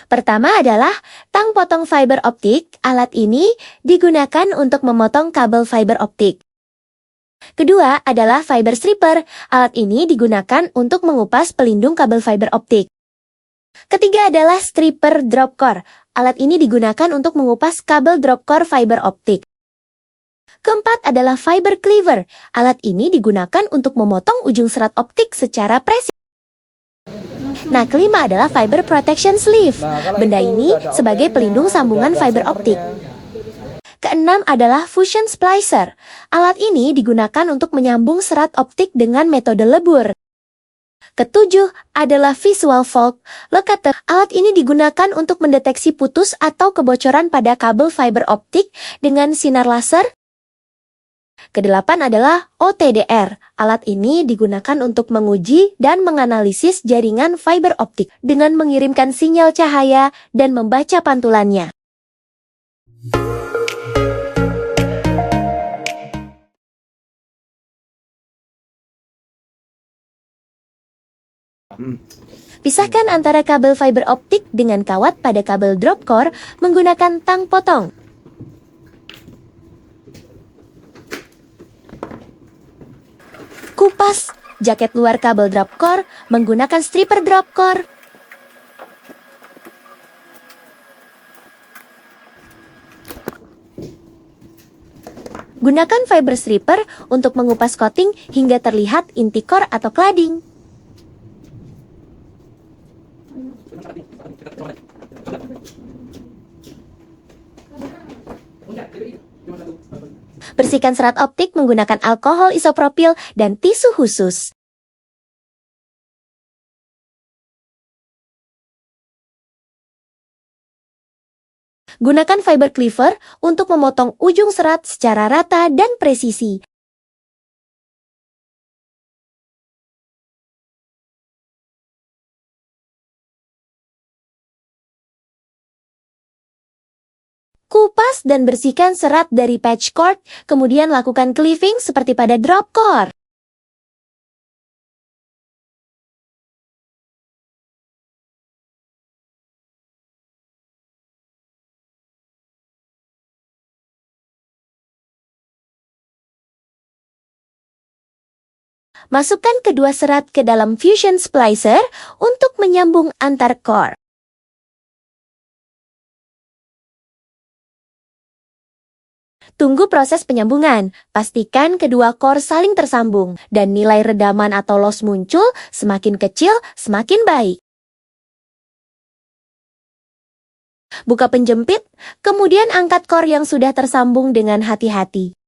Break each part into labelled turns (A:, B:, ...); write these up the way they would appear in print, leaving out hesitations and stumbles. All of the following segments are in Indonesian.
A: Pertama adalah tang potong fiber optik. Alat ini digunakan untuk memotong kabel fiber optik. Kedua adalah fiber stripper. Alat ini digunakan untuk mengupas pelindung kabel fiber optik. Ketiga adalah stripper drop core. Alat ini digunakan untuk mengupas kabel drop core fiber optik. Keempat adalah fiber cleaver. Alat ini digunakan untuk memotong ujung serat optik secara presisi. Nah, kelima adalah fiber protection sleeve. Benda ini sebagai pelindung sambungan fiber optik. Keenam adalah fusion splicer. Alat ini digunakan untuk menyambung serat optik dengan metode lebur. Ketujuh adalah visual fault locator. Alat ini digunakan untuk mendeteksi putus atau kebocoran pada kabel fiber optik dengan sinar laser. Kedelapan adalah OTDR. Alat ini digunakan untuk menguji dan menganalisis jaringan fiber optik dengan mengirimkan sinyal cahaya dan membaca pantulannya. Pisahkan antara kabel fiber optik dengan kawat pada kabel drop core menggunakan tang potong. Kupas jaket luar kabel drop core menggunakan stripper drop core. Gunakan fiber stripper untuk mengupas coating hingga terlihat inti core atau cladding. Bersihkan serat optik menggunakan alkohol isopropil dan tisu khusus. Gunakan fiber cleaver untuk memotong ujung serat secara rata dan presisi. Kupas dan bersihkan serat dari patch cord, kemudian lakukan cleaving seperti pada drop core. Masukkan kedua serat ke dalam fusion splicer untuk menyambung antar core. Tunggu proses penyambungan. Pastikan kedua core saling tersambung dan nilai redaman atau loss muncul semakin kecil semakin baik. Buka penjepit, kemudian angkat core yang sudah tersambung dengan hati-hati.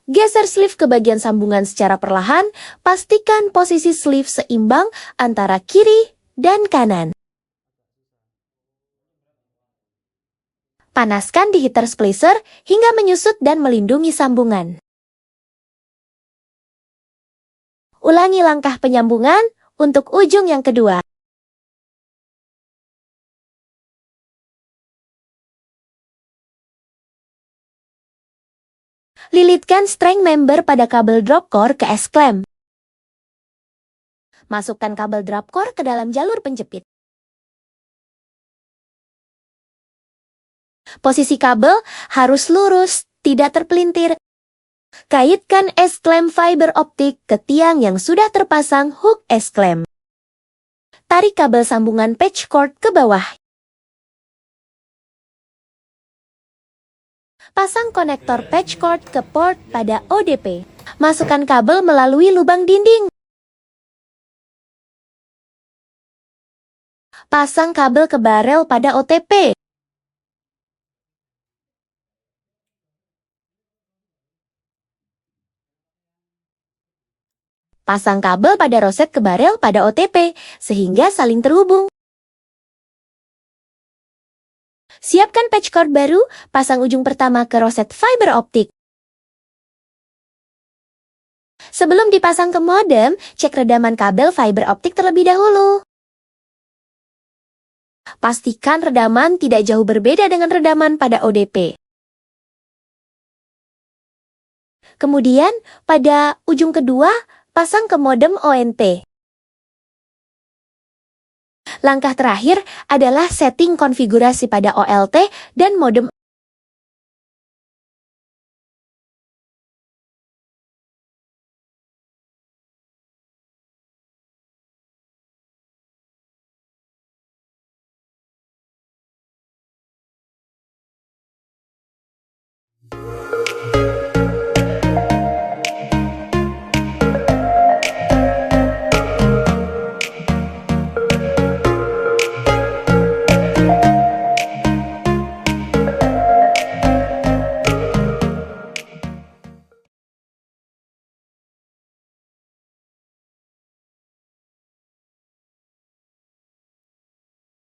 A: Geser sleeve ke bagian sambungan secara perlahan, pastikan posisi sleeve seimbang antara kiri dan kanan. Panaskan di heater splicer hingga menyusut dan melindungi sambungan. Ulangi langkah penyambungan untuk ujung yang kedua. Lilitkan string member pada kabel drop core ke S-clamp. Masukkan kabel drop core ke dalam jalur penjepit. Posisi kabel harus lurus, tidak terpelintir. Kaitkan S-clamp fiber optik ke tiang yang sudah terpasang hook S-clamp. Tarik kabel sambungan patch cord ke bawah. Pasang konektor patch cord ke port pada ODP. Masukkan kabel melalui lubang dinding. Pasang kabel ke barel pada OTP. Pasang kabel pada roset ke barel pada OTP, sehingga saling terhubung. Siapkan patch cord baru, pasang ujung pertama ke roset fiber optik. Sebelum dipasang ke modem, cek redaman kabel fiber optik terlebih dahulu. Pastikan redaman tidak jauh berbeda dengan redaman pada ODP. Kemudian, pada ujung kedua, pasang ke modem ONT. Langkah terakhir adalah setting konfigurasi pada OLT dan modem